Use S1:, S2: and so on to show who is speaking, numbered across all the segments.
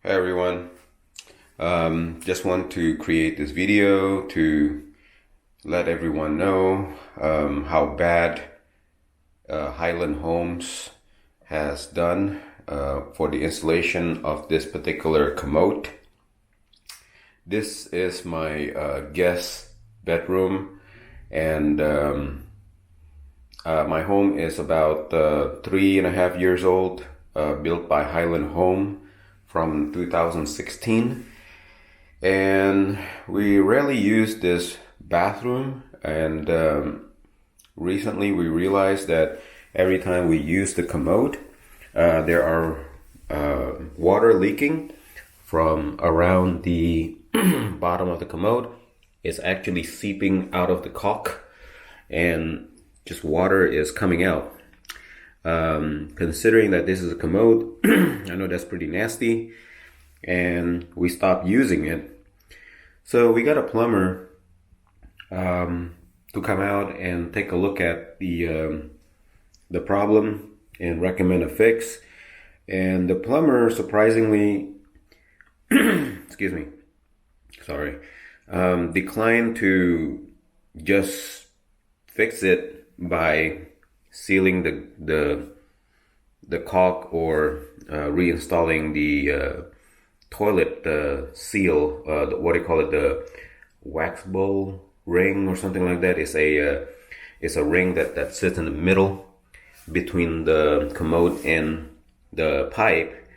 S1: Hi everyone. Just want to create this video to let everyone know how bad Highland Homes has done for the installation of this particular commode. This is my guest bedroom, and my home is about 3.5 years old, built by Highland Home from 2016, and we rarely use this bathroom, and recently we realized that every time we use the commode, there are water leaking from around the bottom of the commode. It's actually seeping out of the caulk, and just water is coming out. Considering that this is a commode, I know that's pretty nasty, and we stopped using it. So we got a plumber to come out and take a look at the problem and recommend a fix. And the plumber surprisingly, excuse me, sorry, declined to just fix it by sealing the caulk or reinstalling the toilet seal, what do you call it, the wax bowl ring or something like that. It's a ring that sits in the middle between the commode and the pipe.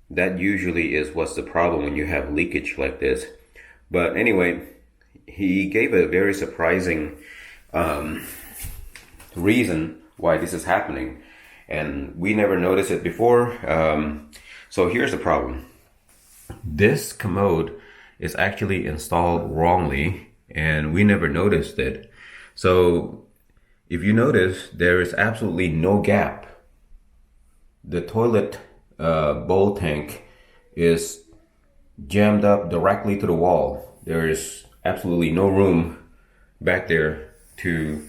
S1: That usually is what's the problem when you have leakage like this. But anyway, he gave a very surprising reason why this is happening, and we never noticed it before. So here's the problem. This commode is actually installed wrongly, and we never noticed it. So if you notice, there is absolutely no gap. The toilet bowl tank is jammed up directly to the wall. There is absolutely no room back there to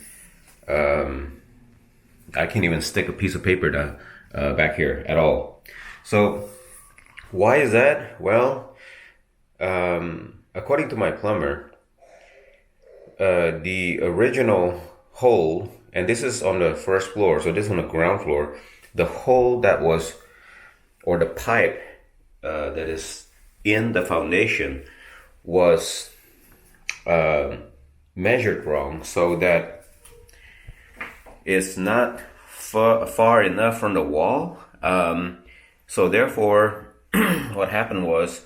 S1: I can't even stick a piece of paper down back here at all. So why is that? Well, according to my plumber, the original hole, and this is on the first floor, so this is on the ground floor, the hole that was, or the pipe that is in the foundation was measured wrong, so that it's not far enough from the wall. So therefore, what happened was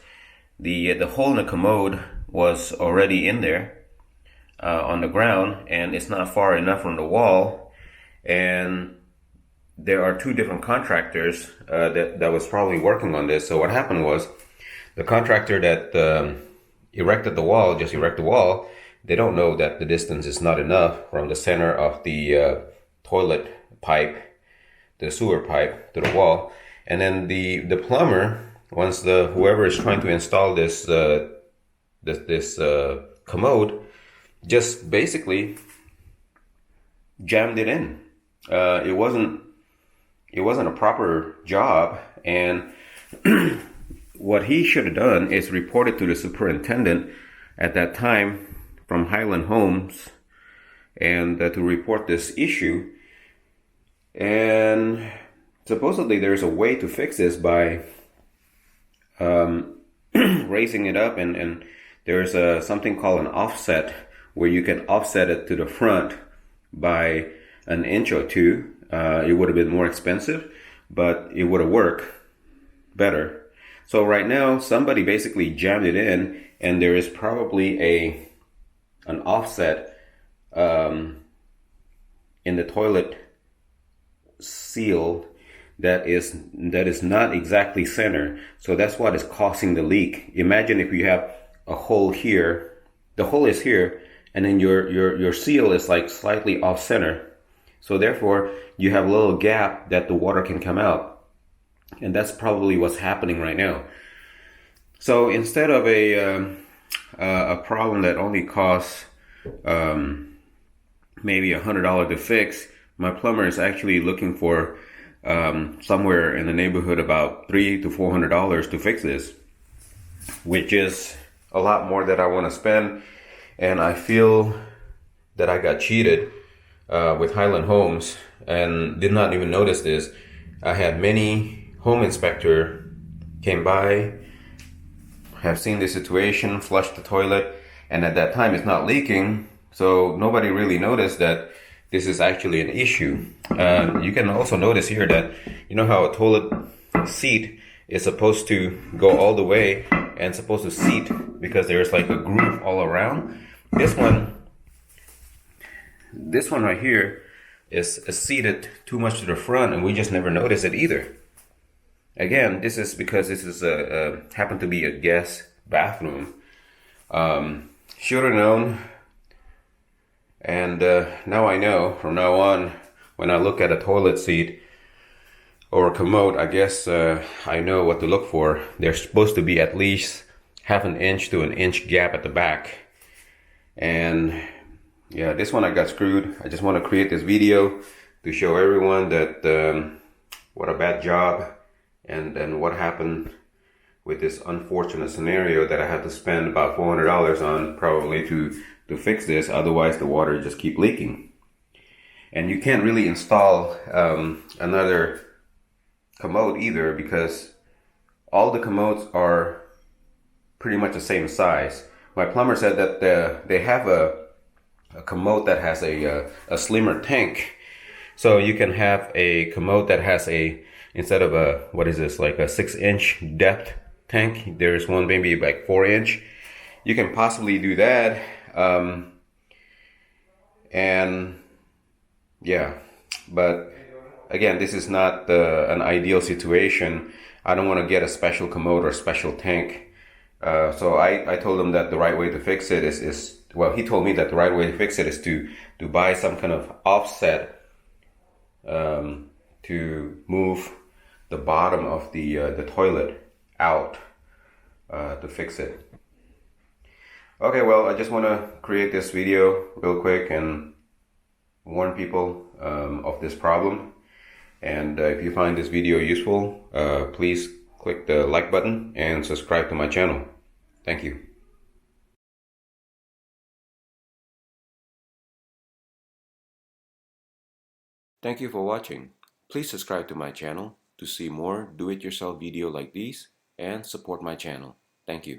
S1: the hole in the commode was already in there on the ground, and it's not far enough from the wall. And there are two different contractors that was probably working on this. So what happened was, the contractor that erected the wall, just erected the wall, they don't know that the distance is not enough from the center of the toilet pipe, the sewer pipe, to the wall. And then the plumber, once whoever is trying to install this commode, just basically jammed it in. It wasn't a proper job, and what he should have done is reported to the superintendent at that time from Highland Homes, and to report this issue. And supposedly there's a way to fix this by raising it up, and there's something called an offset, where you can offset it to the front by an inch or two. It would have been more expensive, but it would have worked better. So right now, somebody basically jammed it in, and there is probably an offset in the toilet seal that is not exactly center. So that's what is causing the leak. Imagine if you have a hole here, the hole is here, and then your seal is like slightly off center. So therefore, you have a little gap that the water can come out. And that's probably what's happening right now. So instead of a problem that only costs maybe $100 to fix, my plumber is actually looking for somewhere in the neighborhood about $300 to $400 to fix this, which is a lot more that I want to spend. And I feel that I got cheated with Highland Homes and did not even notice this. I had many home inspector came by, have seen the situation, flushed the toilet, and at that time it's not leaking, so nobody really noticed that this is actually an issue. You can also notice here that, you know how a toilet seat is supposed to go all the way and supposed to seat because there's like a groove all around. This one right here is seated too much to the front, and we just never noticed it either. Again, this is because this is happened to be a guest bathroom. Should have known, and now I know. From now on, when I look at a toilet seat or a commode, I guess I know what to look for. There's supposed to be at least half an inch to an inch gap at the back. And yeah, this one I got screwed. I just want to create this video to show everyone that what a bad job and what happened with this unfortunate scenario that I had to spend about $400 on probably to fix this. Otherwise the water just keep leaking. And you can't really install another commode either, because all the commodes are pretty much the same size. My plumber said that they have a commode that has a slimmer tank. So you can have a commode that has instead of a, what is this, like a 6-inch depth tank, there's one maybe like 4-inch. You can possibly do that. And yeah, but again, this is not an ideal situation. I don't want to get a special commode or special tank. So I told him that the right way to fix it is well, he told me that the right way to fix it is to buy some kind of offset to move the bottom of the toilet out to fix it. Okay, well, I just want to create this video real quick and warn people of this problem. And if you find this video useful, please click the like button and subscribe to my channel. Thank you. Thank you for watching. Please subscribe to my channel to see more do-it-yourself video like these and support my channel. Thank you.